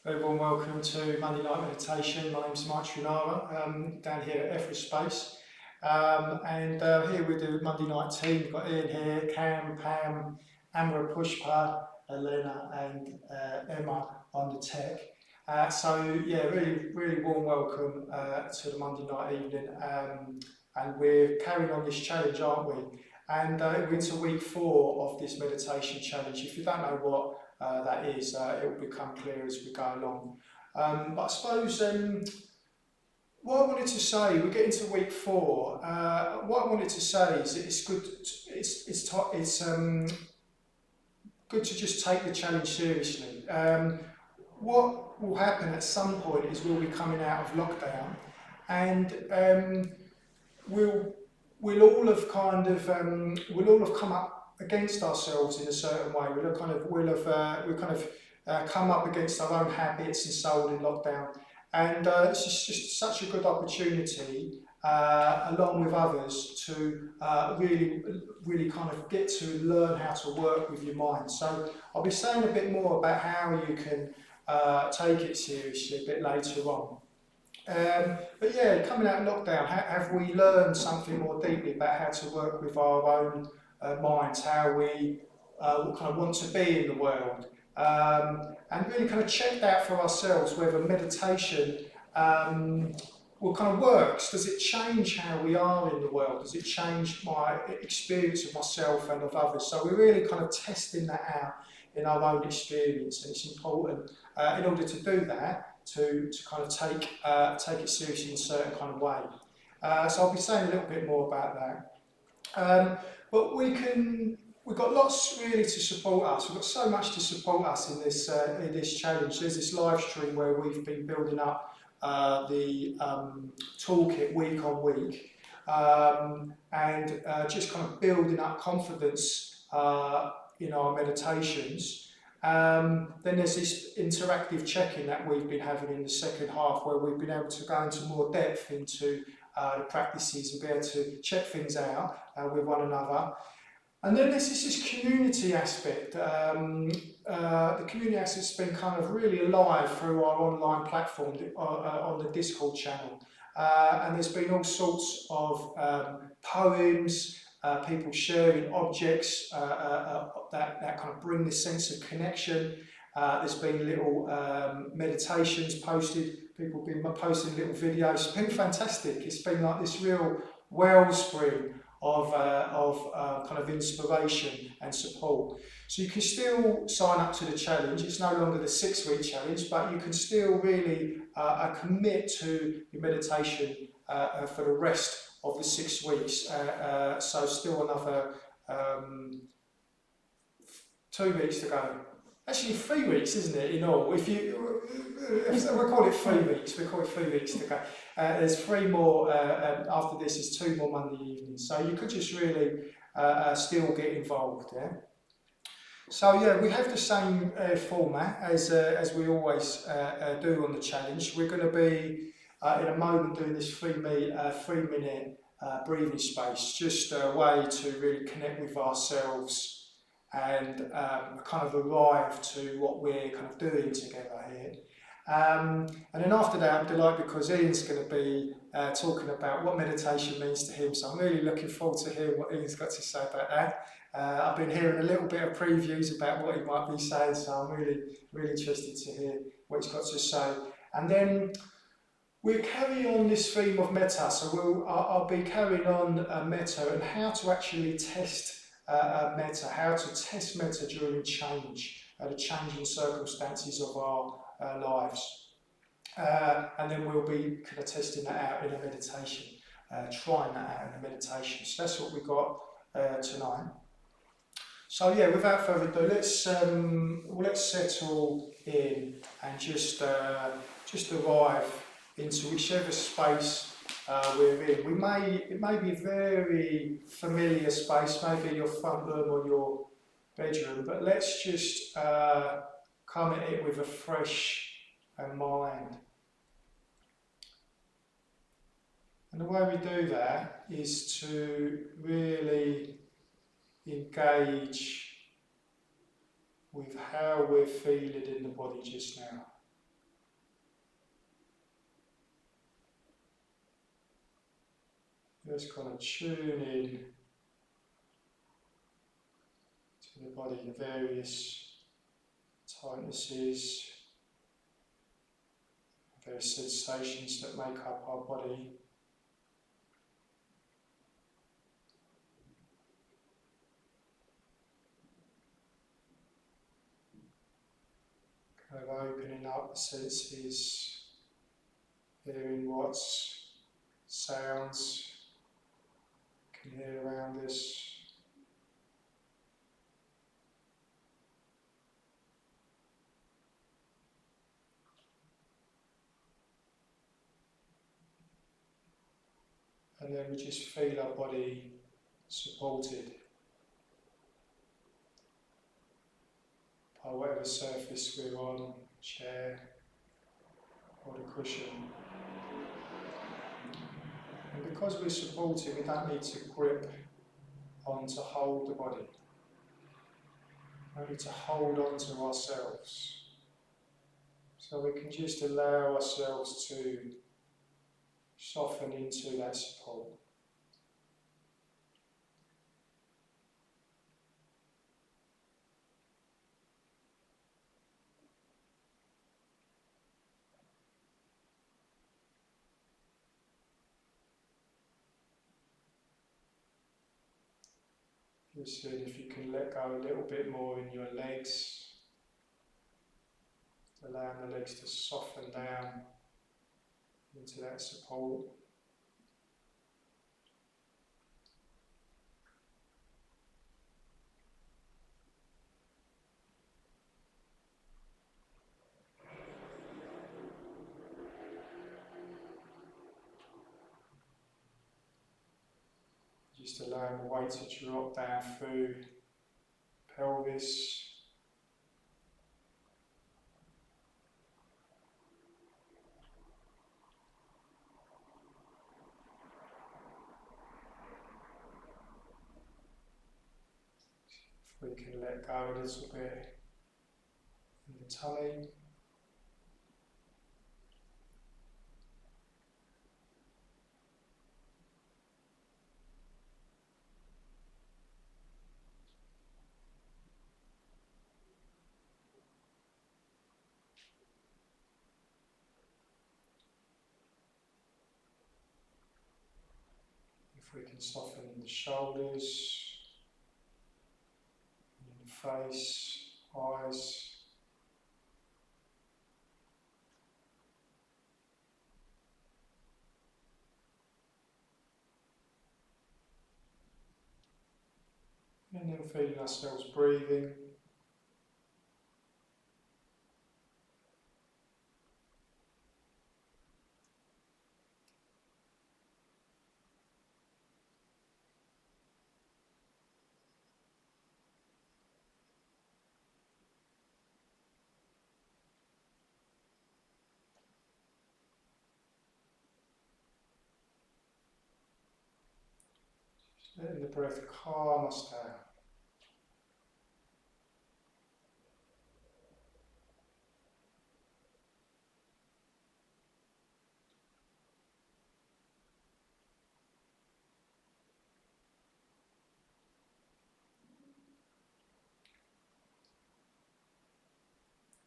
Very warm welcome to Monday Night Meditation. My name's Mike Trinara, down here at Effort Space. Here with the Monday night team, we've got Ian here, Cam, Pam, Amra, Pushpa, Elena and Emma on the tech. Really warm welcome to the Monday night evening. And we're carrying on this challenge, aren't we? And we're into week 4 of this meditation challenge. If you don't know what that is, it will become clear as we go along. But I suppose what I wanted to say, we're getting to week 4. What I wanted to say is it's good. It's good to just take the challenge seriously. What will happen at some point is we'll be coming out of lockdown, and we'll all have come up against ourselves in a certain way. We'll have come up against our own habits and soul in lockdown, and it's just such a good opportunity, along with others, to really kind of get to learn how to work with your mind. So I'll be saying a bit more about how you can take it seriously a bit later on. But yeah, coming out of lockdown, have we learned something more deeply about how to work with our own minds, how we kind of want to be in the world, and really kind of checked out for ourselves whether meditation will kind of works. Does it change how we are in the world? Does it change my experience of myself and of others? So we're really kind of testing that out in our own experience, and it's important in order to do that to kind of take it seriously in a certain kind of way. So I'll be saying a little bit more about that. But we've got lots really to support us. We've got so much to support us in this challenge. There's this live stream where we've been building up the toolkit week on week, and just kind of building up confidence in our meditations. Then there's this interactive check-in that we've been having in the second half, where we've been able to go into more depth into the practices and be able to check things out with one another. And then there's this community aspect. The community aspect's been kind of really alive through our online platform on the Discord channel. And there's been all sorts of poems, people sharing objects that kind of bring this sense of connection. There's been little meditations posted, people have been posting little videos. It's been fantastic. It's been like this real wellspring of kind of inspiration and support. So you can still sign up to the challenge. It's no longer the 6-week challenge, but you can still really commit to your meditation for the rest of the 6 weeks. So still another 2 weeks to go. Actually 3 weeks, isn't it, in all? If we'll call it 3 weeks, we'll call it 3 weeks to go. There's 3 more, after this is 2 more Monday evenings. So you could just really still get involved, yeah? So yeah, we have the same format as we always do on the challenge. We're going to be in a moment doing this 3-minute breathing space, just a way to really connect with ourselves and kind of arrive to what we're kind of doing together here. And then after that, I'm delighted because Ian's going to be talking about what meditation means to him. So I'm really looking forward to hearing what Ian's got to say about that. I've been hearing a little bit of previews about what he might be saying, so I'm really interested to hear what he's got to say. And then we'll carry on this theme of Metta. So I'll be carrying on Metta and how to actually test Metta, how to test Metta during change, the changing circumstances of our lives. And then we'll be kind of testing that out in a meditation, trying that out in a meditation. So that's what we've got tonight. So yeah, without further ado, let's settle in and just arrive into whichever space we're in. It may be a very familiar space, maybe your front room or your bedroom, but let's just come at it with a fresh mind. And the way we do that is to really engage with how we're feeling in the body just now. Just kind of tune in to the body, the various tightnesses, various sensations that make up our body. Kind of opening up the senses, hearing what sounds can hear around us. And then we just feel our body supported by whatever surface we're on, chair or the cushion. And because we're supported, we don't need to grip on to hold the body. We don't need to hold on to ourselves. So we can just allow ourselves to soften into that support. Just seeing if you can let go a little bit more in your legs, allowing the legs to soften down into that support. Just allowing the weight to drop down through pelvis. If we can let go a little bit in the tummy. If we can soften in the shoulders, in the face, eyes. And then feeling ourselves breathing. Letting the breath calm us down.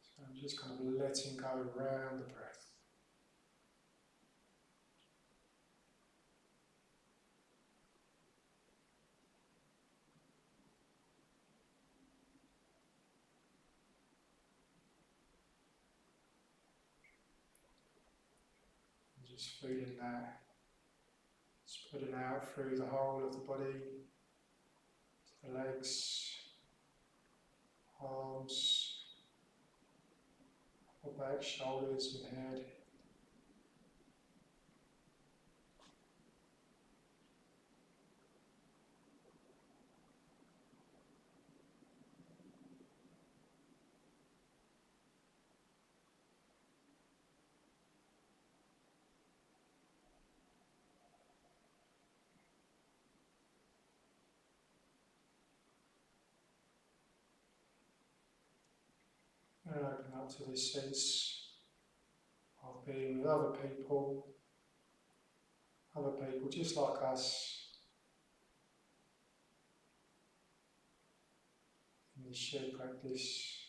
So I'm just kind of letting go around the breath. Just feeling that spreading out through the whole of the body, to the legs, arms, upper back, shoulders and head. And open up to this sense of being with other people, other people just like us in this shared practice.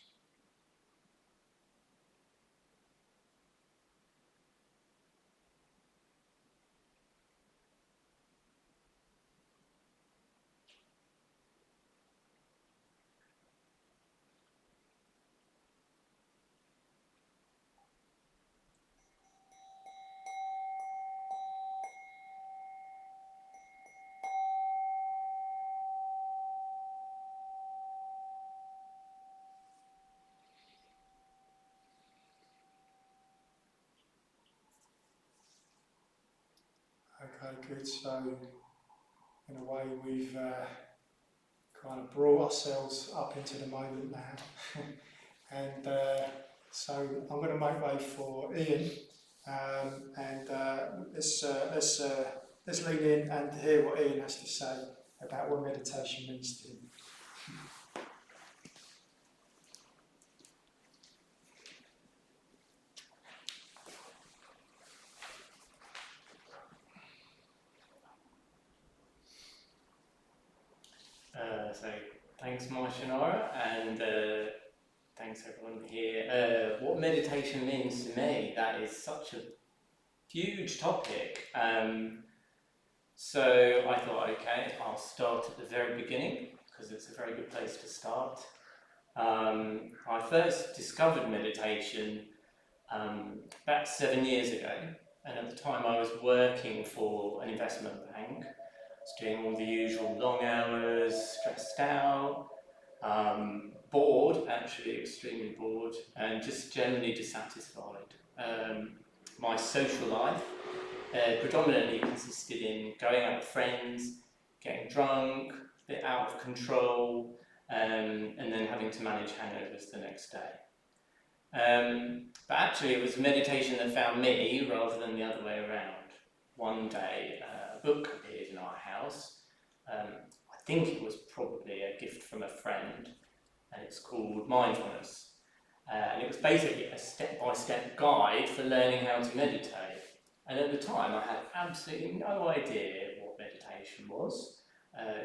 Okay, good. So, in a way, we've kind of brought ourselves up into the moment now. And so I'm going to make way for Ian, and let's lean in and hear what Ian has to say about what meditation means to him. So thanks Marshanara, and thanks everyone here. What meditation means to me, that is such a huge topic. So I thought, okay, I'll start at the very beginning, because it's a very good place to start. I first discovered meditation about 7 years ago, and at the time I was working for an investment bank. Doing all the usual long hours, stressed out, bored, actually extremely bored, and just generally dissatisfied. My social life predominantly consisted in going out with friends, getting drunk, a bit out of control, and then having to manage hangovers the next day. But actually it was meditation that found me rather than the other way around. One day a book appeared in our house. I think it was probably a gift from a friend, and it's called Mindfulness. And it was basically a step-by-step guide for learning how to meditate. And at the time I had absolutely no idea what meditation was,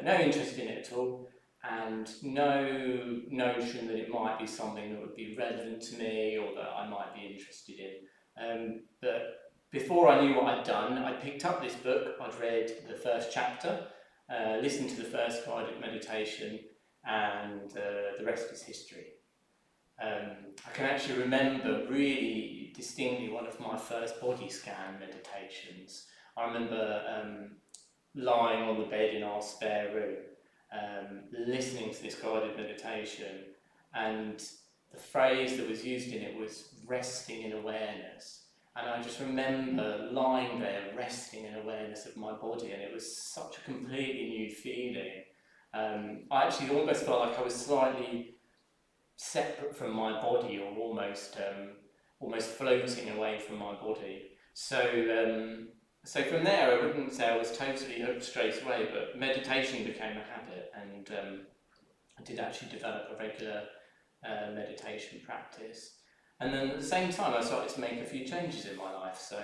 no interest in it at all, and no notion that it might be something that would be relevant to me or that I might be interested in. But before I knew what I'd done, I picked up this book, I'd read the first chapter, listened to the first guided meditation, and the rest is history. I can actually remember really distinctly one of my first body scan meditations. I remember lying on the bed in our spare room, listening to this guided meditation, and the phrase that was used in it was resting in awareness. And I just remember lying there, resting in awareness of my body, and it was such a completely new feeling. I actually almost felt like I was slightly separate from my body, or almost floating away from my body. So from there, I wouldn't say I was totally hooked straight away, but meditation became a habit, and I did actually develop a regular meditation practice. And then at the same time, I started to make a few changes in my life. So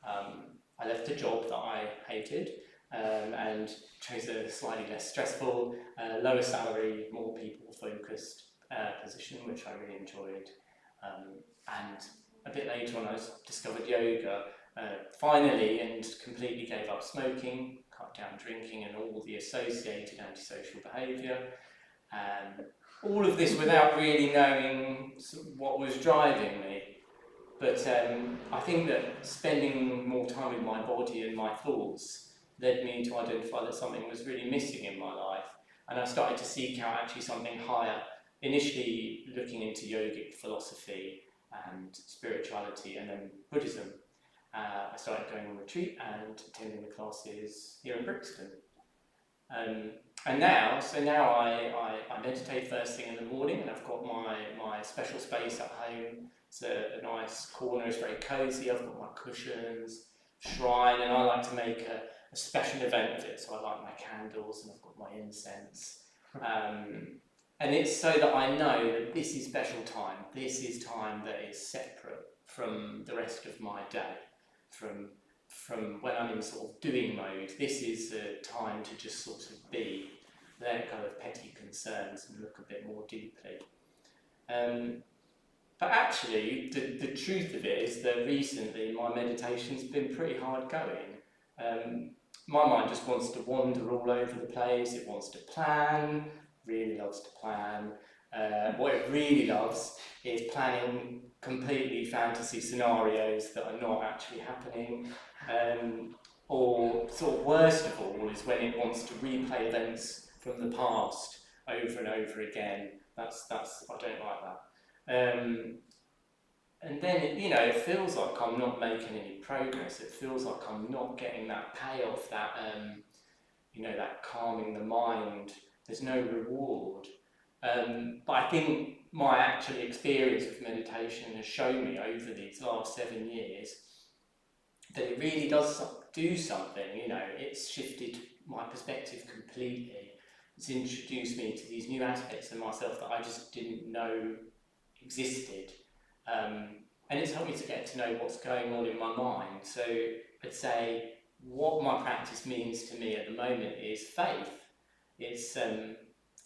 I left a job that I hated and chose a slightly less stressful, lower salary, more people-focused position, which I really enjoyed. And a bit later on, I discovered yoga, finally, and completely gave up smoking, cut down drinking and all the associated antisocial behaviour. All of this without really knowing what was driving me. But I think that spending more time with my body and my thoughts led me to identify that something was really missing in my life. And I started to seek out actually something higher, initially looking into yogic philosophy and spirituality, and then Buddhism. I started going on retreat and attending the classes here in Brixton. And now I meditate first thing in the morning, and I've got my special space at home. It's a nice corner, it's very cosy, I've got my cushions, shrine, and I like to make a special event of it. So I light my candles and I've got my incense. And it's so that I know that this is special time. This is time that is separate from the rest of my day, from from when I'm in sort of doing mode, this is a time to just sort of be, let go of petty concerns and look a bit more deeply. But actually, the truth of it is that recently my meditation's been pretty hard going. My mind just wants to wander all over the place. It wants to plan, really loves to plan. What it really loves is planning completely fantasy scenarios that are not actually happening. Or sort of worst of all is when it wants to replay events from the past over and over again. That's I don't like that. And then it feels like I'm not making any progress. It feels like I'm not getting that payoff, that that calming the mind. There's no reward. But I think my actual experience with meditation has shown me over these last 7 years that it really does do something. It's shifted my perspective completely. It's introduced me to these new aspects of myself that I just didn't know existed. And it's helped me to get to know what's going on in my mind. So I'd say what my practice means to me at the moment is faith. It's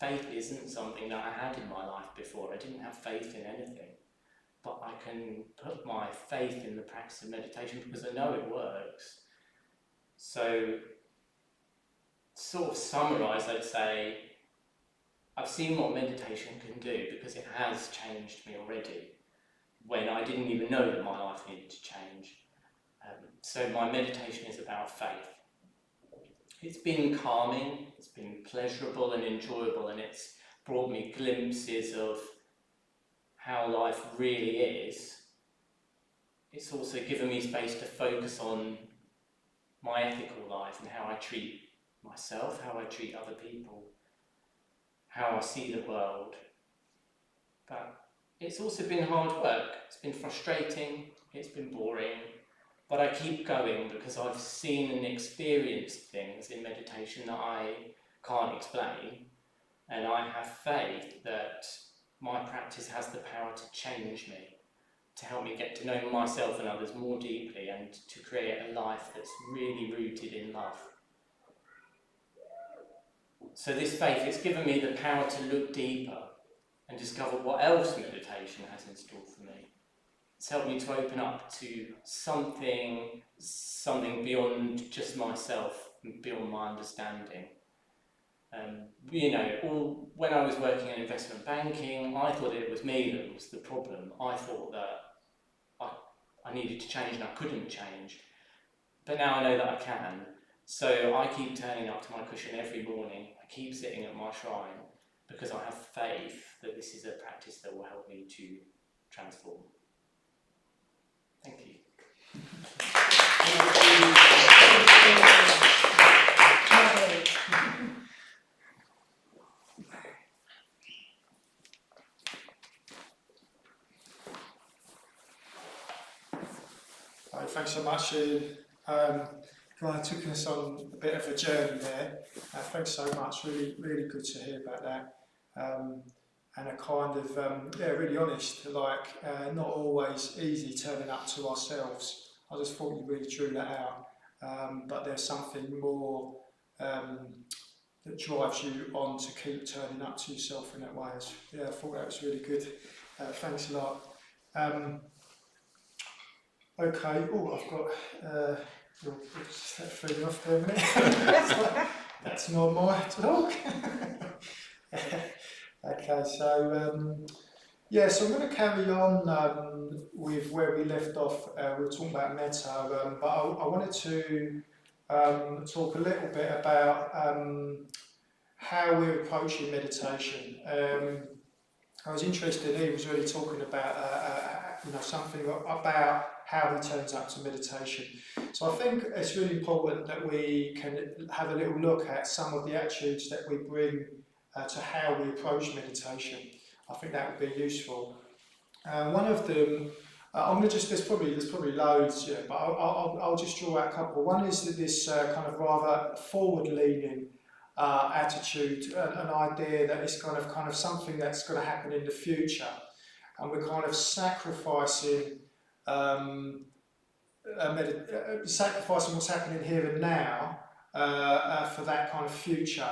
faith isn't something that I had in my life before. I didn't have faith in anything. But I can put my faith in the practice of meditation because I know it works. So, sort of summarise, I'd say, I've seen what meditation can do because it has changed me already when I didn't even know that my life needed to change. So my meditation is about faith. It's been calming, it's been pleasurable and enjoyable, and it's brought me glimpses of how life really is. It's also given me space to focus on my ethical life and how I treat myself, how I treat other people, how I see the world. But it's also been hard work. It's been frustrating, it's been boring, but I keep going because I've seen and experienced things in meditation that I can't explain, and I have faith that my practice has the power to change me, to help me get to know myself and others more deeply, and to create a life that's really rooted in love. So this faith, it's given me the power to look deeper and discover what else meditation has in store for me. It's helped me to open up to something beyond just myself and beyond my understanding. When I was working in investment banking, I thought it was me that was the problem. I thought that I needed to change and I couldn't change. But now I know that I can. So I keep turning up to my cushion every morning. I keep sitting at my shrine because I have faith that this is a practice that will help me to transform. Thank you. Thanks so much, Ian. God, took us on a bit of a journey there. Thanks so much. Really, really good to hear about that. And a kind of, really honest, not always easy turning up to ourselves. I just thought you really drew that out. But there's something more that drives you on to keep turning up to yourself in that way. I thought that was really good. Thanks a lot. Okay, I've got, that threw me off there a minute. That's not my talk. Okay, so I'm going to carry on with where we left off. We were talking about Metta, but I wanted to talk a little bit about how we're approaching meditation. I was interested, he was really talking about something about how he turns up to meditation. So I think it's really important that we can have a little look at some of the attitudes that we bring to how we approach meditation. I think that would be useful. One of them, there's probably loads, but I'll just draw out a couple. One is that this kind of rather forward-leaning attitude, an idea that it's kind of something that's going to happen in the future, and we're kind of sacrificing sacrificing what's happening here and now for that kind of future.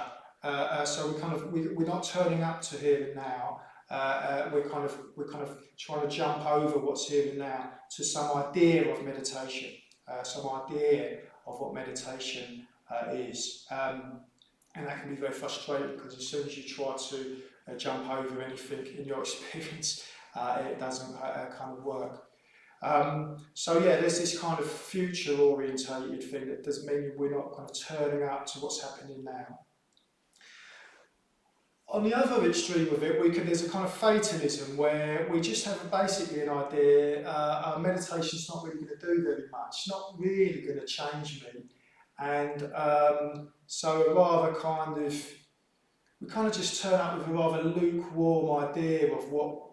So we're not turning up to here and now. We're kind of trying to jump over what's here and now to some idea of meditation, some idea of what meditation is. And that can be very frustrating because as soon as you try to jump over anything in your experience, it doesn't kind of work. So yeah, there's this kind of future orientated thing that doesn't mean we're not kind of turning up to what's happening now. On the other extreme of it, there's a kind of fatalism where we just have basically an idea, our meditation's not really going to do very much, not really going to change me. And so we kind of just turn up with a rather lukewarm idea of what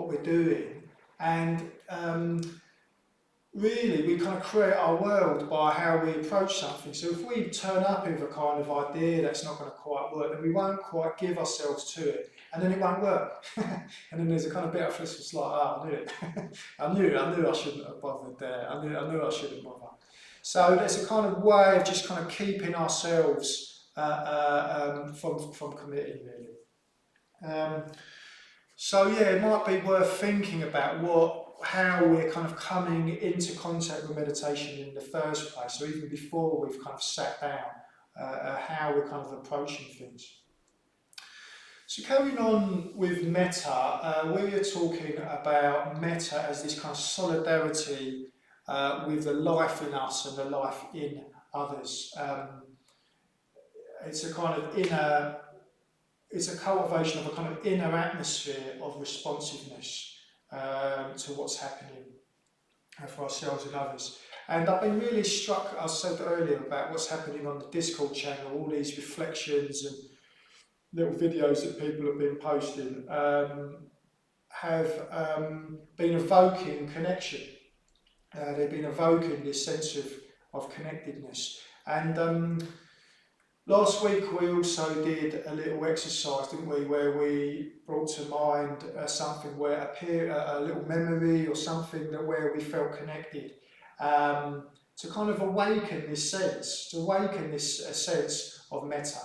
we're doing. And really, we kind of create our world by how we approach something. So if we turn up with a kind of idea that's not going to quite work, then we won't quite give ourselves to it, and then it won't work. And then there's a kind of bit of it's like, oh, I knew it. I knew I shouldn't have bothered there. I knew I shouldn't bother. So there's a kind of way of just kind of keeping ourselves from committing, really. So yeah, it might be worth thinking about how we're kind of coming into contact with meditation in the first place, or even before we've kind of sat down, how we're kind of approaching things. So carrying on with Metta, we are talking about Metta as this kind of solidarity with the life in us and the life in others. It's a kind of it's a cultivation of a kind of inner atmosphere of responsiveness to what's happening for ourselves and others. And I've been really struck, I said earlier, about what's happening on the Discord channel, all these reflections and little videos that people have been posting have been evoking connection. They've been evoking this sense of connectedness. And last week we also did a little exercise, didn't we, where we brought to mind something where a little memory or something where we felt connected, to kind of awaken this sense, of metta.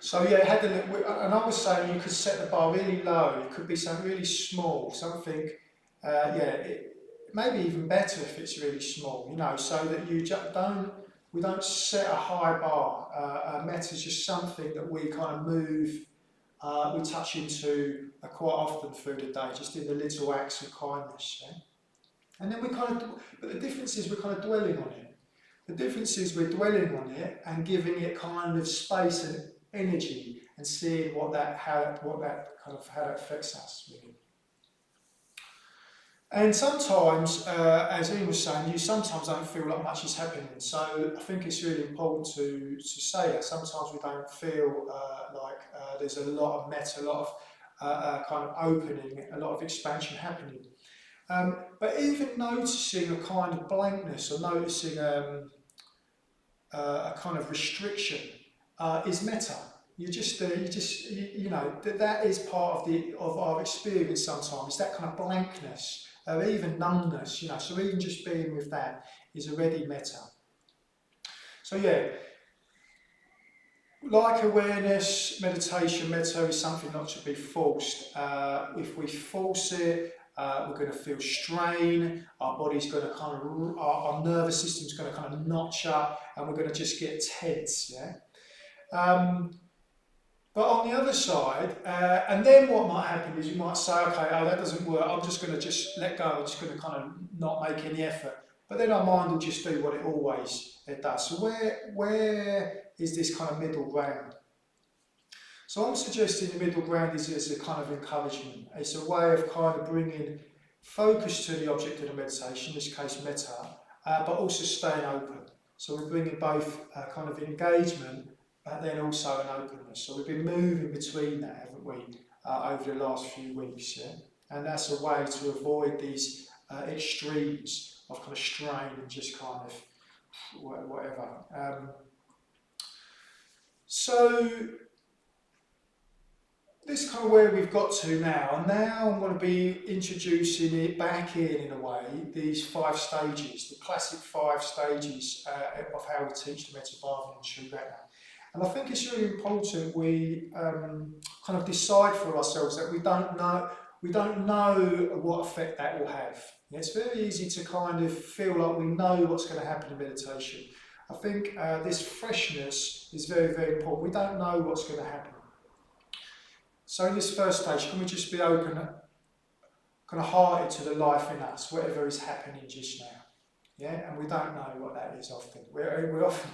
So yeah, it had a little, and I was saying you could set the bar really low. It could be something really small, something. Maybe even better if it's really small, so that you just we don't set a high bar. Metta is just something that we kind of move, we touch into quite often through the day, just in the little acts of kindness. Yeah? And then but the difference is we're kind of dwelling on it. The difference is we're dwelling on it and giving it kind of space and energy and seeing how that affects us, really. And sometimes, as Ian was saying, you sometimes don't feel like much is happening. So I think it's really important to say that. Sometimes we don't feel like there's a lot of metta, a lot of kind of opening, a lot of expansion happening. But even noticing a kind of blankness or noticing a kind of restriction is metta. That is part of our experience sometimes. That kind of blankness. Or even numbness, so even just being with that is already metta. So yeah, like awareness, meditation, metta is something not to be forced. If we force it, we're going to feel strain, our body's going to our nervous system's going to kind of notch up, and we're going to just get tense, yeah? But on the other side, and then what might happen is you might say, okay, that doesn't work, I'm just going to just let go, I'm just going to kind of not make any effort. But then our mind will just do what it does. So where is this kind of middle ground? So I'm suggesting the middle ground is as a kind of encouragement. It's a way of kind of bringing focus to the object of the meditation, in this case metta, but also staying open. So we're bringing both kind of engagement, but then also an openness. So we've been moving between that, haven't we, over the last few weeks, yeah? And that's a way to avoid these extremes of kind of strain and just kind of whatever. So this is kind of where we've got to now, and now I'm going to be introducing it back in a way, these 5 stages, the classic 5 stages of how we teach the Metta, Bhavana and true Metta. And I think it's really important we kind of decide for ourselves that we don't know what effect that will have. It's very easy to kind of feel like we know what's going to happen in meditation. I think this freshness is very, very important. We don't know what's going to happen. So in this first stage, can we just be open, kind of hearted to the life in us, whatever is happening just now? Yeah, and we don't know what that is often. We're often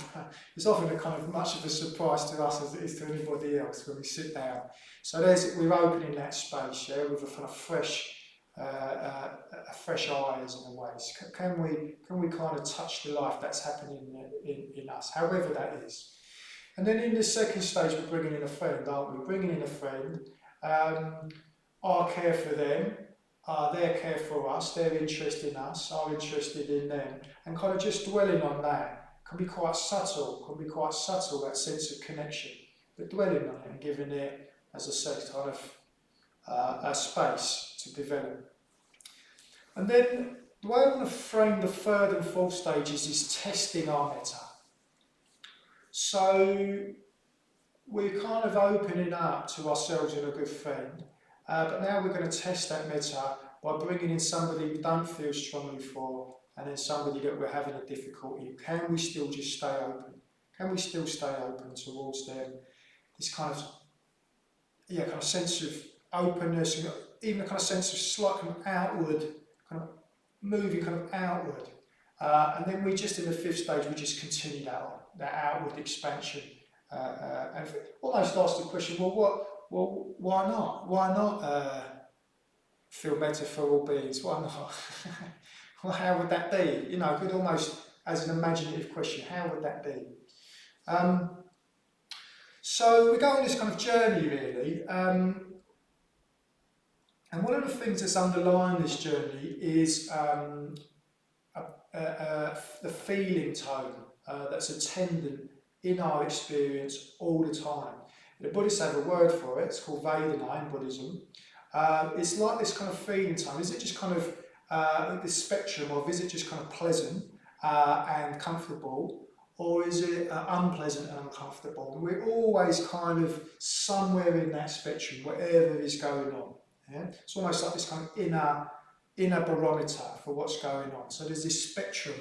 it's often a kind of much of a surprise to us as it is to anybody else when we sit down. So we're opening that space, yeah, with a kind of fresh eyes in a way. So can we kind of touch the life that's happening in us, however that is. And then in the second stage, we're bringing in a friend, aren't we? Bringing in a friend, our care for them, their care for us, their interest in us, our interested in them, and kind of just dwelling on that can be quite subtle, that sense of connection. But dwelling on it and giving it, as I said, kind of a space to develop. And then the way I want to frame the third and fourth stages is testing our metta. So we're kind of opening up to ourselves and a good friend, but now we're going to test that metta by bringing in somebody we don't feel strongly for, and then somebody that we're having a difficulty. Can we still just stay open? Can we still stay open towards them? This kind of sense of openness, and even a kind of sense of slight kind of outward, kind of moving kind of outward. And then we just, in the fifth stage, we just continue that outward expansion. And almost ask the question, why not? Why not feel better for all beings? Why not? Well, how would that be? You know, good almost as an imaginative question, how would that be? So we go on this kind of journey, really. And one of the things that's underlying this journey is the feeling tone that's attendant in our experience all the time. The Buddhists have a word for it, it's called Vedana in Buddhism. It's like this kind of feeling tone. Is it just kind of this spectrum of, is it just kind of pleasant and comfortable, or is it unpleasant and uncomfortable? And we're always kind of somewhere in that spectrum, whatever is going on. Yeah? It's almost like this kind of inner barometer for what's going on. So there's this spectrum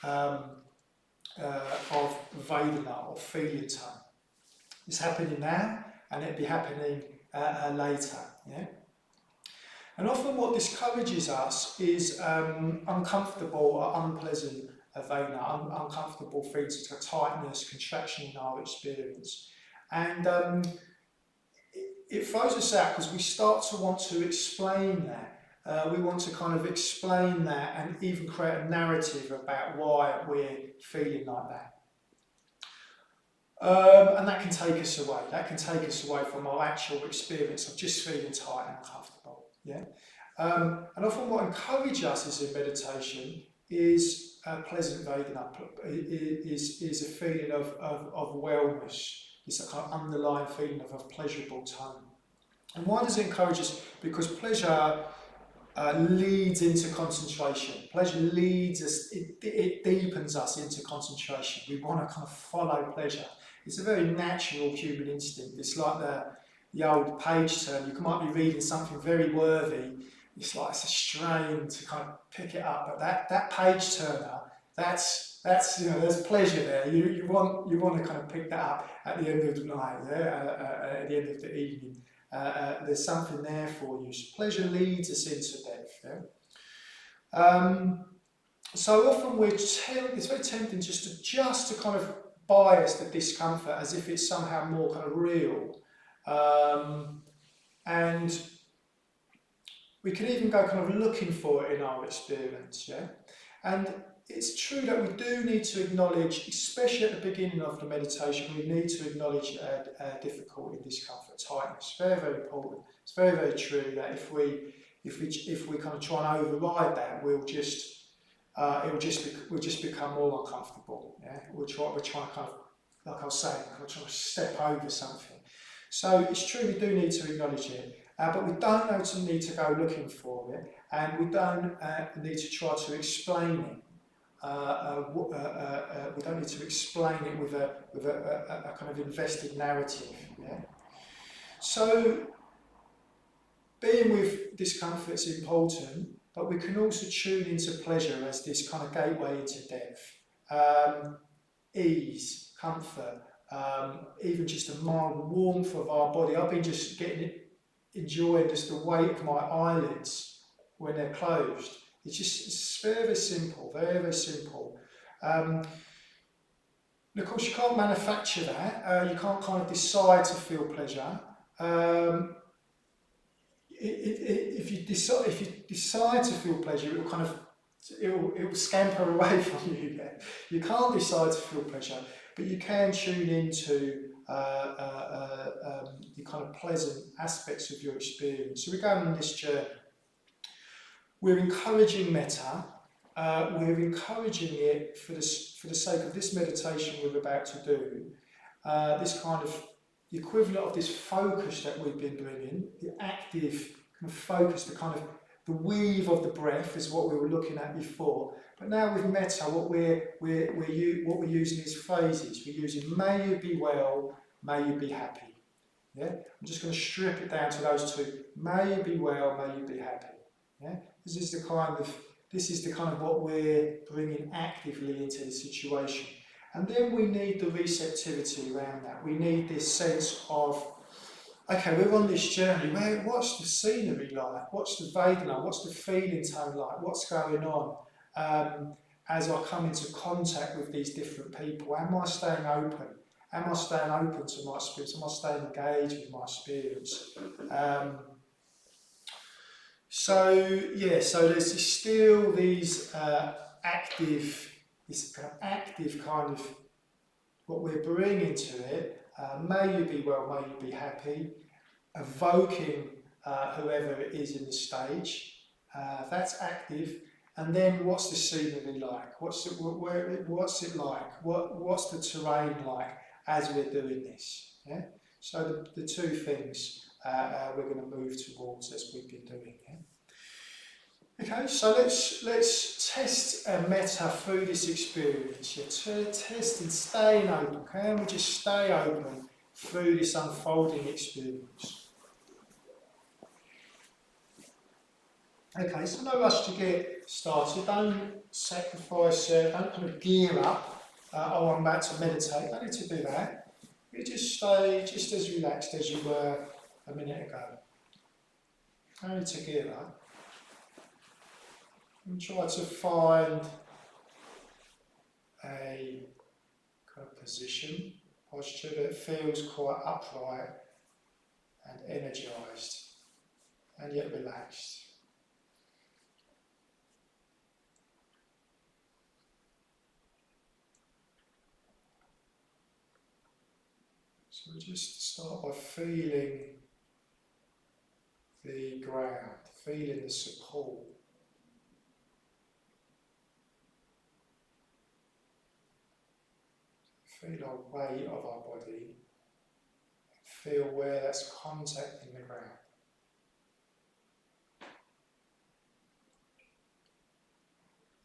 of Vedana, or feeling tone. It's happening now, and it'll be happening later. Yeah? And often what discourages us is uncomfortable or unpleasant Vedana, uncomfortable feelings of tightness, contraction in our experience. And it throws us out because we start to want to explain that. We want to kind of explain that and even create a narrative about why we're feeling like that. And that can take us away. That can take us away from our actual experience of just feeling tight and uncomfortable. Yeah. And often what encourages us in meditation is pleasant Vedana, is a feeling of wellness. It's a kind of underlying feeling of a pleasurable tone. And why does it encourage us? Because pleasure leads into concentration. Pleasure leads us, it deepens us into concentration. We want to kind of follow pleasure. It's a very natural human instinct. It's like the old page turn. You might be reading something very worthy. It's like it's a strain to kind of pick it up. But that page turner, that's there's pleasure there. You want to kind of pick that up at the end of the night, yeah? At the end of the evening. There's something there for you. So pleasure leads us into depth. Yeah? So often it's very tempting just to kind of bias the discomfort as if it's somehow more kind of real, and we can even go kind of looking for it in our experience. Yeah, and it's true that we do need to acknowledge, especially at the beginning of the meditation, we need to acknowledge difficulty, discomfort, tightness. Very, very important. It's very, very true that if we kind of try and override that, we'll just become more uncomfortable. Yeah, we're trying to kind of, like I was saying, kind of trying to step over something. So it's true, we do need to acknowledge it, but we don't need to go looking for it, and we don't need to try to explain it. We don't need to explain it with a kind of invested narrative. Yeah? So being with discomfort is important, but we can also tune into pleasure as this kind of gateway into depth. Ease, comfort, even just a mild warmth of our body. I've been just enjoying just the weight of my eyelids when they're closed. It's very, very simple, very, very simple. And of course, you can't manufacture that. You can't kind of decide to feel pleasure. If you decide to feel pleasure, it will scamper away from you. You can't decide to feel pleasure, but you can tune into the kind of pleasant aspects of your experience. So we're going on this journey. We're encouraging metta. We're encouraging it for the sake of this meditation we're about to do. This kind of the equivalent of this focus that we've been bringing, the active kind of focus, the weave of the breath is what we were looking at before. But now with metta, what we're using is phases. We're using may you be well, may you be happy. Yeah, I'm just going to strip it down to those two. May you be well, may you be happy. Yeah, this is the kind of what we're bringing actively into the situation. And then we need the receptivity around that. We need this sense of, okay, we're on this journey. What's the scenery like? What's the Vedana? What's the feeling tone like? What's going on? As I come into contact with these different people, am I staying open? Am I staying open to my experience? Am I staying engaged with my experience? So there's still these active kind of what we're bringing to it. May you be well, may you be happy. Evoking whoever it is in the stage. That's active. And then what's the scenery like? What's it like? What's the terrain like as we're doing this? Yeah. So the two things we're going to move towards as we've been doing. Yeah? Okay, so let's test metta through this experience. Yeah? Testing, staying open. Can we just stay open through this unfolding experience? Okay, so no rush to get started. Don't sacrifice, don't kind of gear up. I'm about to meditate. Don't need to do that. You just stay just as relaxed as you were a minute ago. Don't need to gear up. And try to find a kind of position, posture that feels quite upright and energised and yet relaxed. So we just start by feeling the ground, feeling the support. Feel our weight of our body. Feel where that's contacting the ground.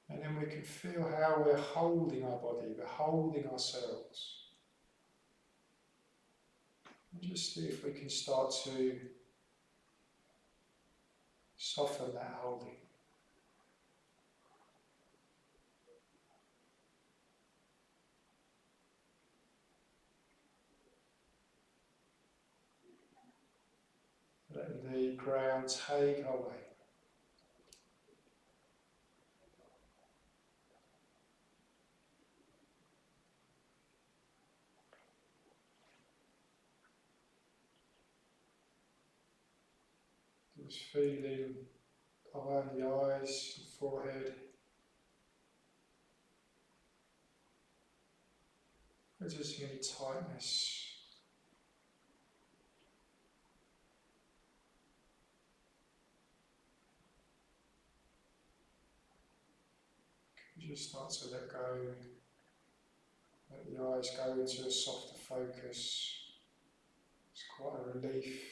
And then we can feel how we're holding our body, we're holding ourselves. And just see if we can start to soften that holding. Letting the ground take our weight. Just feeling behind the eyes and forehead. Noticing any tightness. Just start to let go. Let the eyes go into a softer focus. It's quite a relief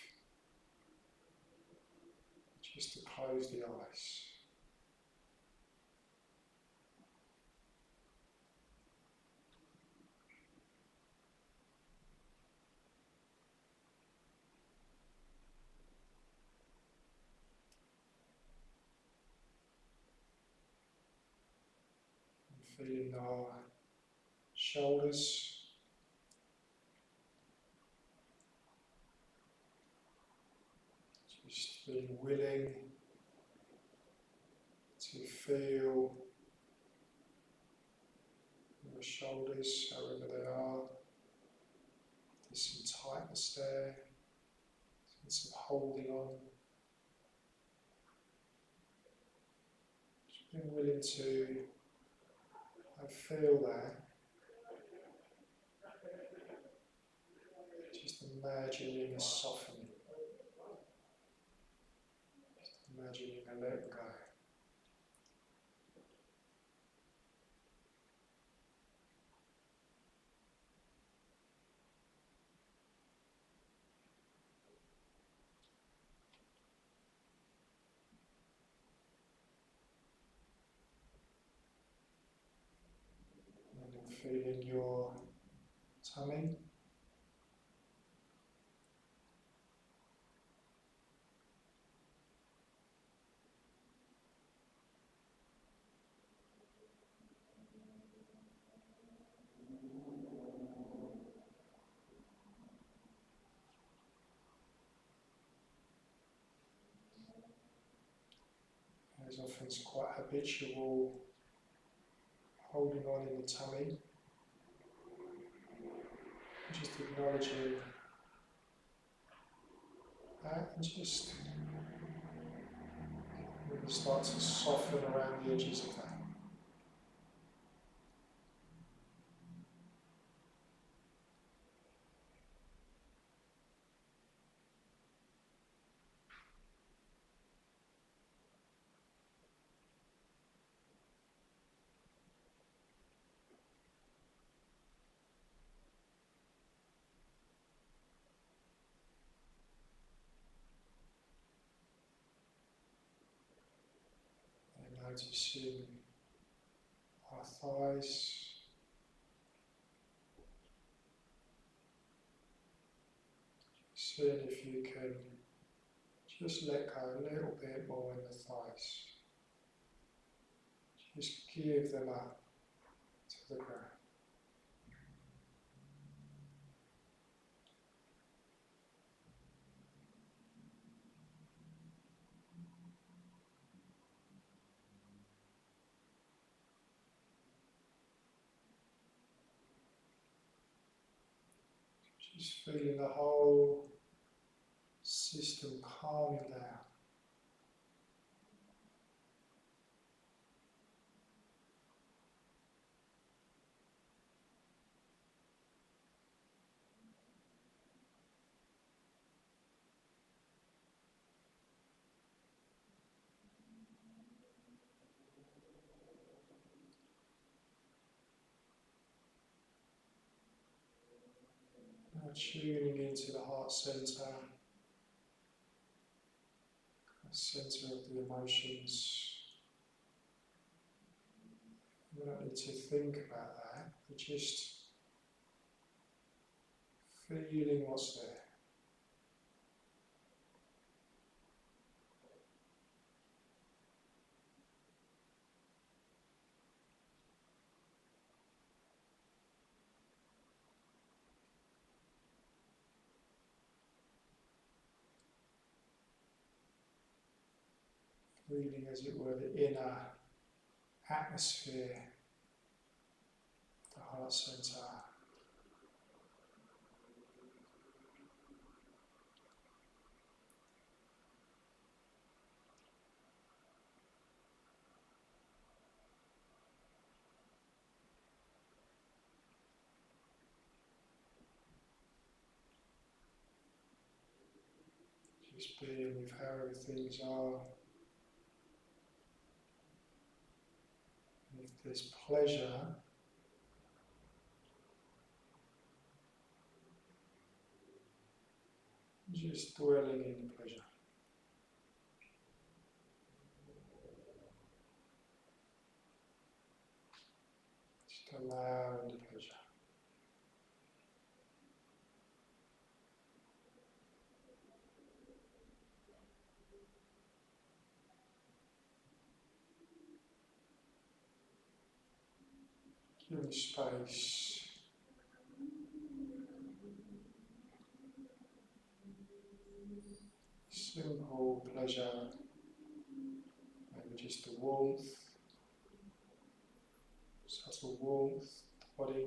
just to close the eyes. And feeling our shoulders. Just being willing to feel your shoulders, however they are. There's some tightness there, some holding on. Just being willing to feel that. Just imagining a softening. Just imagining a letting go. And then feeling your tummy. There's often quite habitual holding on in the tummy. Just acknowledging that and just really start to soften around the edges of that. And noticing our thighs. Seeing if you can just let go a little bit more in the thighs. Just give them up to the ground. Just feeling the whole system calming down. Now tuning into the heart centre, the centre of the emotions. We don't need to think about that, but just feeling what's there. Feeling, as it were, the inner atmosphere of the heart centre. Just being with however things are. And if there's pleasure, Just dwelling in the pleasure. Just allowing the pleasure. Giving space. Simple pleasure, maybe just the warmth, subtle warmth, the body.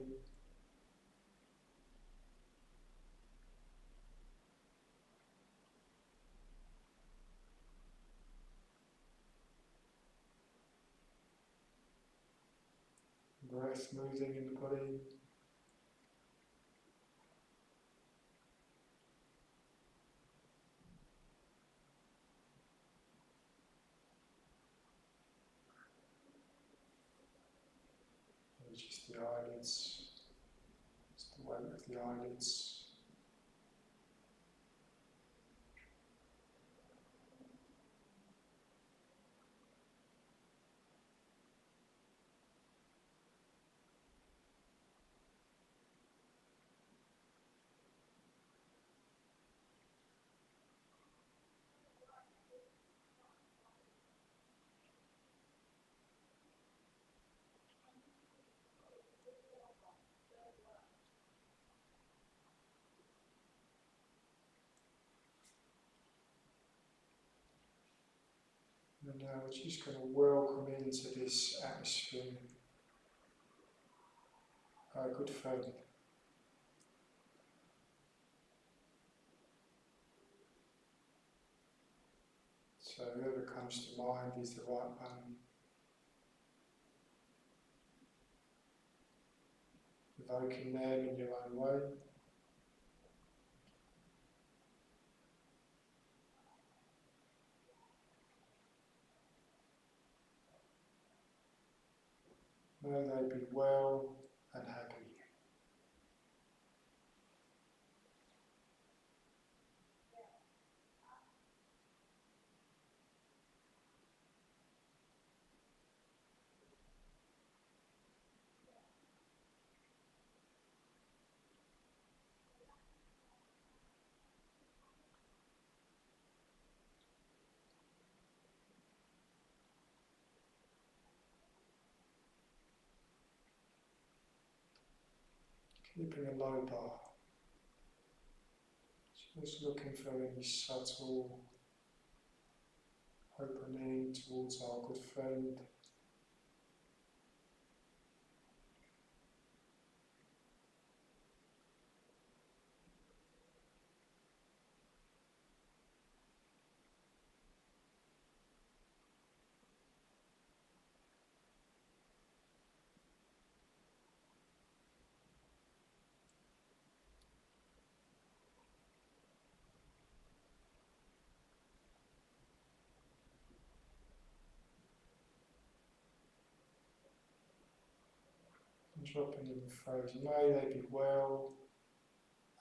Breath moving in the body. Maybe just the eyelids, just the weight of the eyelids. And now we're just going to welcome into this atmosphere our good friend. So whoever comes to mind is the right one. Evoking them in your own way. May they be well and happy. Keeping a low bar. Just looking for any subtle opening towards our good friend. And dropping in the phrase, may they be well,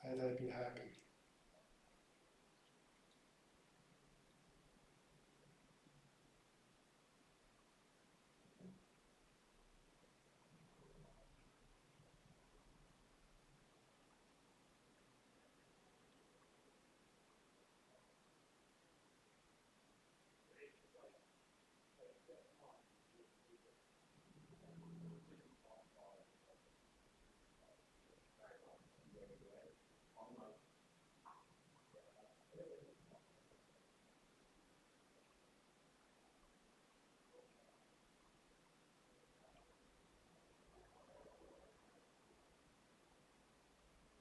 may they be happy.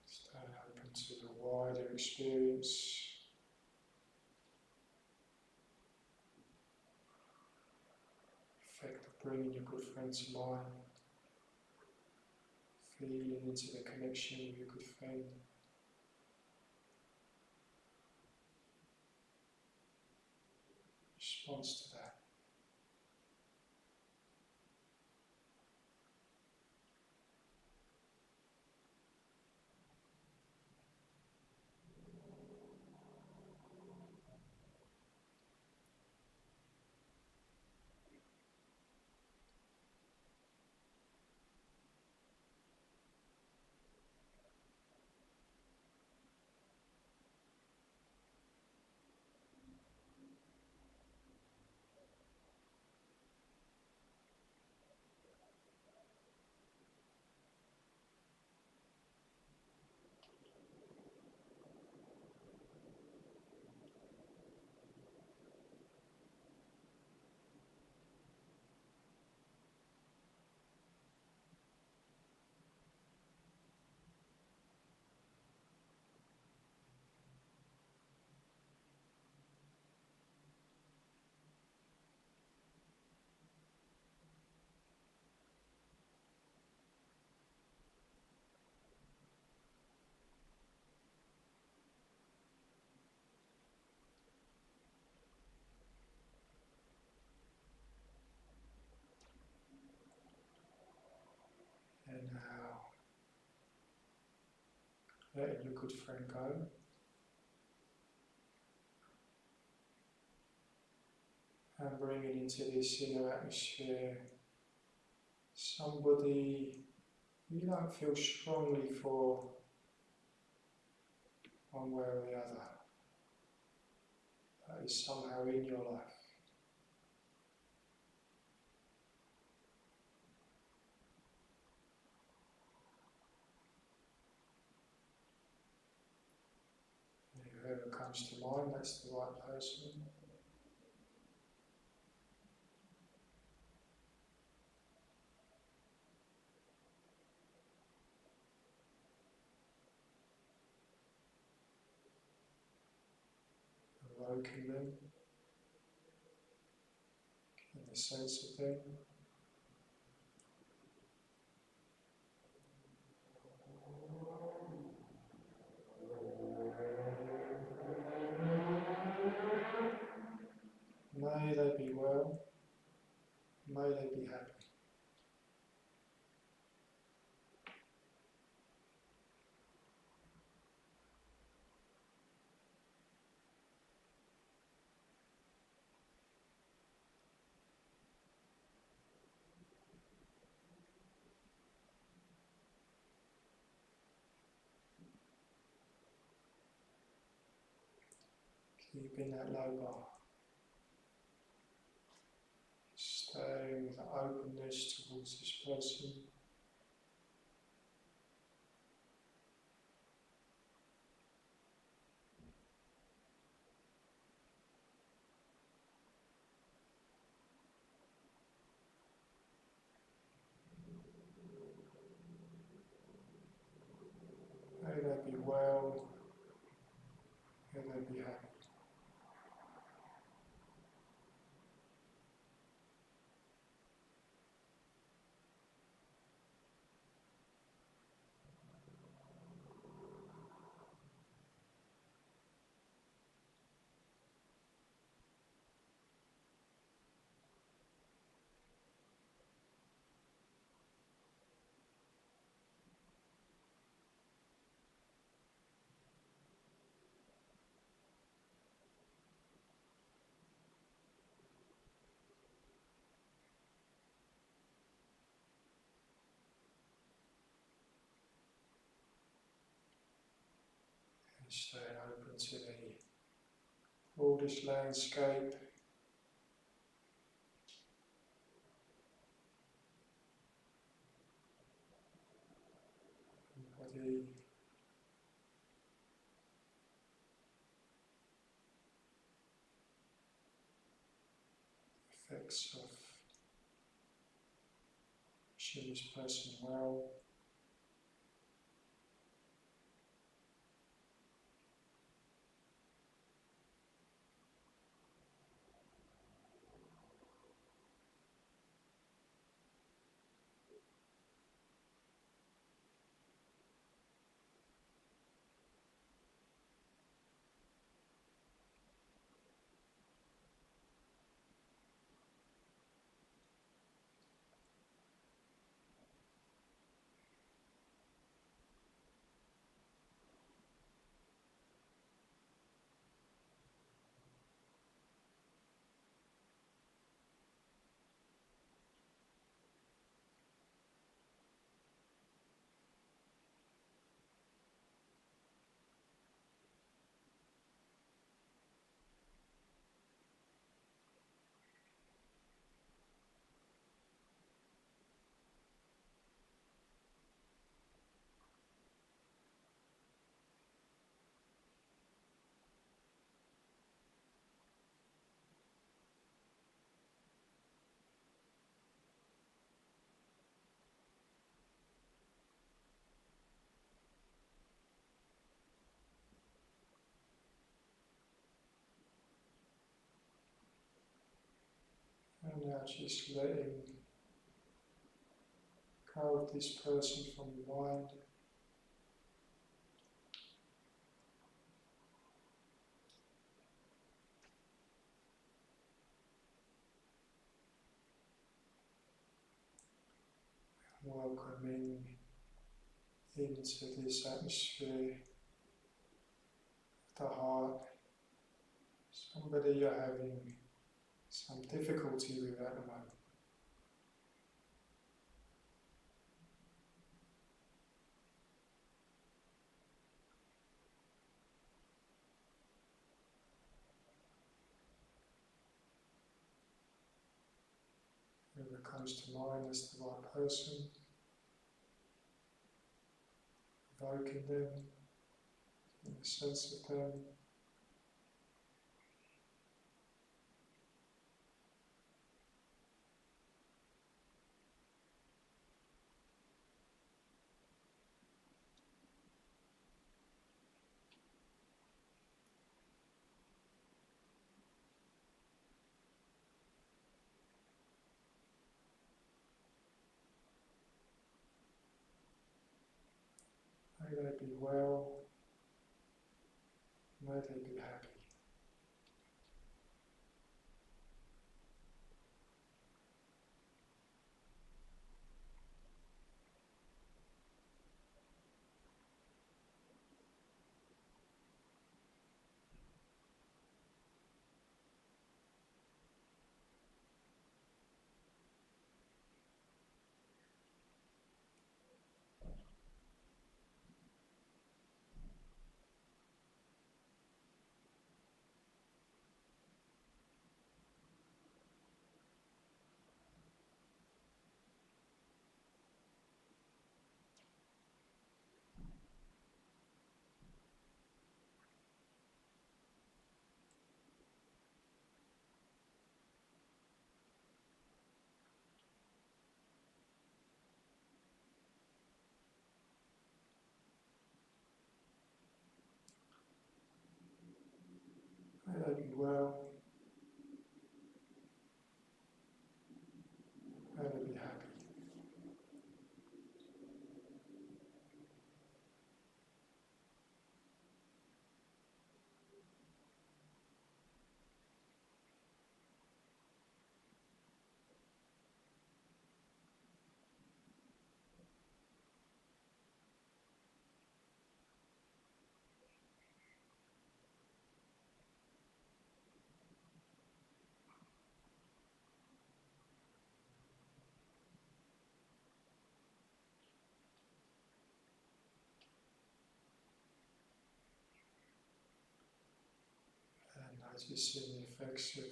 Staying open to the wider experience. Effect of bringing your good friend to mind. Feeling into the connection with your good friend. Response to that. letting your good friend go. And bringing into this inner atmosphere somebody you don't feel strongly for one way or the other, that is somehow in your life. Whoever comes to mind, that's the right person. Evoking them, getting the sense of them. May they be well, may they be happy. Keeping that low bar. Staying with openness towards this person. May they be well, may they be happy. And staying open to the broadest landscape. Body, effects of wishing this person well. And now just letting go of this person from your mind. Welcoming into this atmosphere of the heart. Somebody you're having some difficulty with at the moment. Whoever comes to mind as the right person, evoking them, in the sense of them. May they be well, may they be happy. May they be well, may they be happy. And noticing the effects of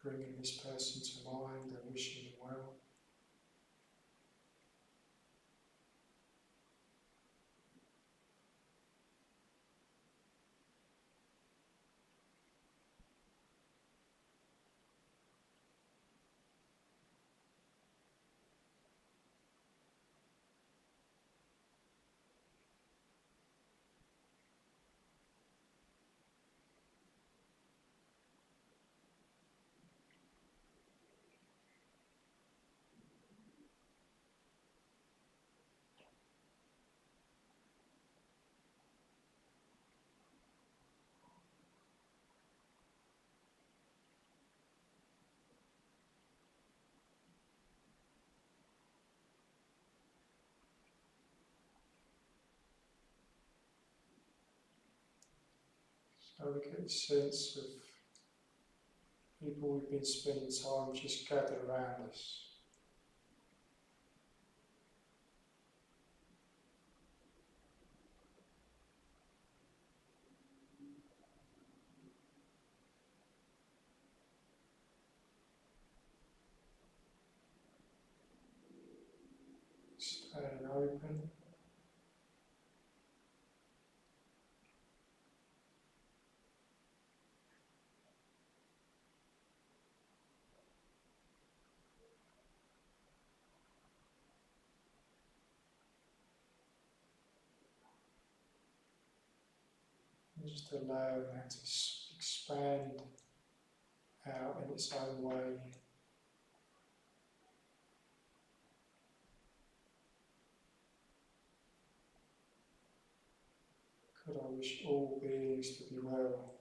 bringing this person to mind and wishing them well. So we get a sense of people we've been spending time just gathered around us. Staying open. And just allowing that to expand out in its own way. Could I wish all beings to be well,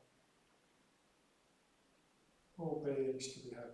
all beings to be happy.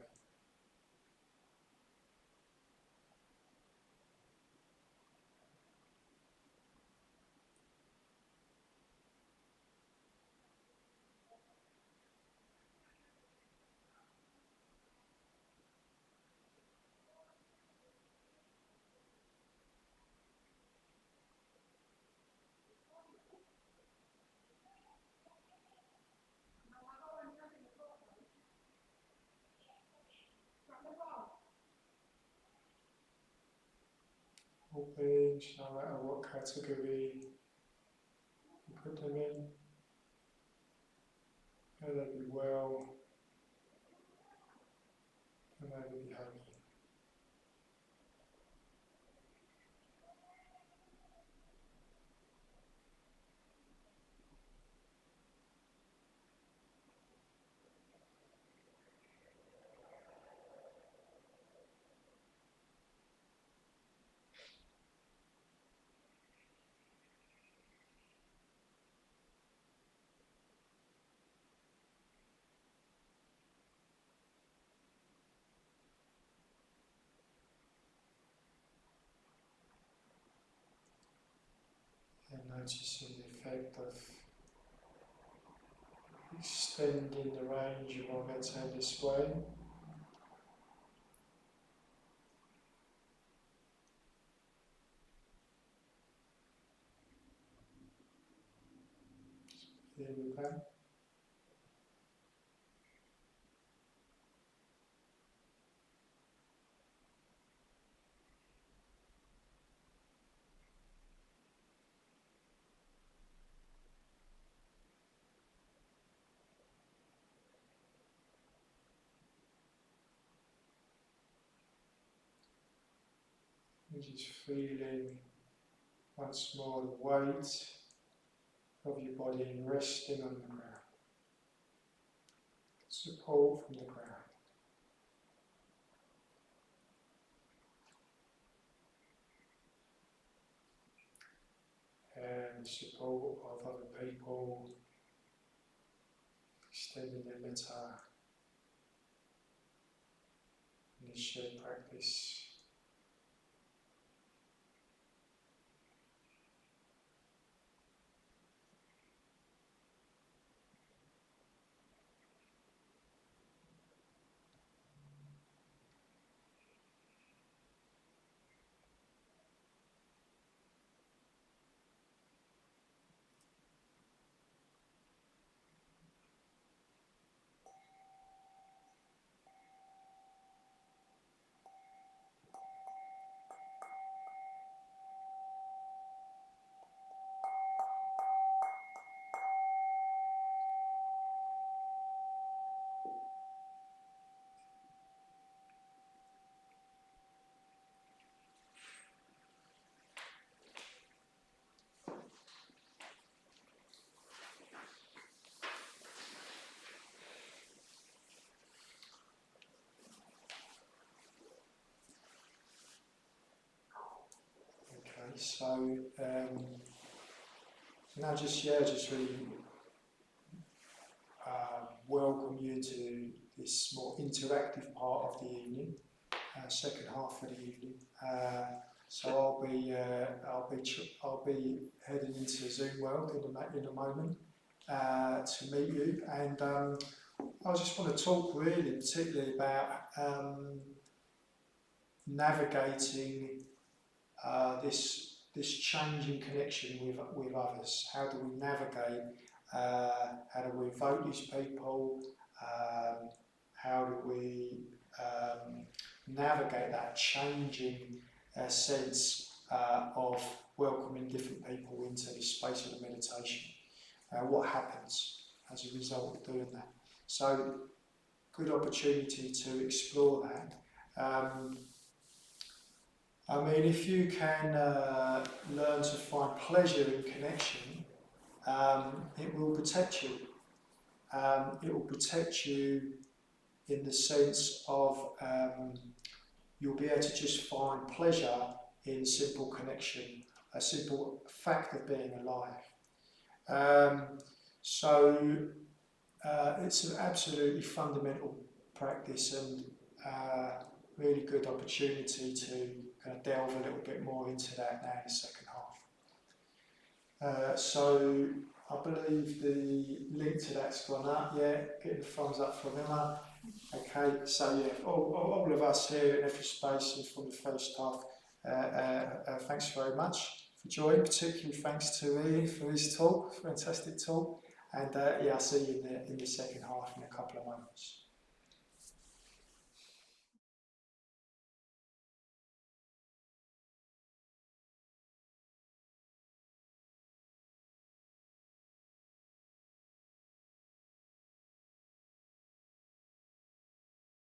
All beings, no matter what category you put them in, may they be well, and may they be happy. And noticing the effect of extending the range of our metta this way. Here with that. And just feeling once more the weight of your body resting on the ground. Support from the ground. And support of other people, extending their metta in this shared practice. So now just really welcome you to this more interactive part of the evening, second half of the evening. So I'll be heading into Zoom world in a moment to meet you, and I just want to talk really particularly about navigating this changing connection with others. How do we navigate? How do we invoke these people? How do we navigate that changing sense of welcoming different people into this space of the meditation? What happens as a result of doing that? So, good opportunity to explore that. I mean, if you can learn to find pleasure in connection, it will protect you. It will protect you in the sense of you'll be able to just find pleasure in simple connection, a simple fact of being alive. So it's an absolutely fundamental practice and really good opportunity to kind of delve a little bit more into that now in the second half. So I believe the link to that's gone up, yeah, getting the thumbs up from Emma. Okay, so yeah, all of us here in every space and from the first half, thanks very much for joining, particularly thanks to Ian for his talk, fantastic talk, and yeah, I'll see you in the second half in a couple of moments.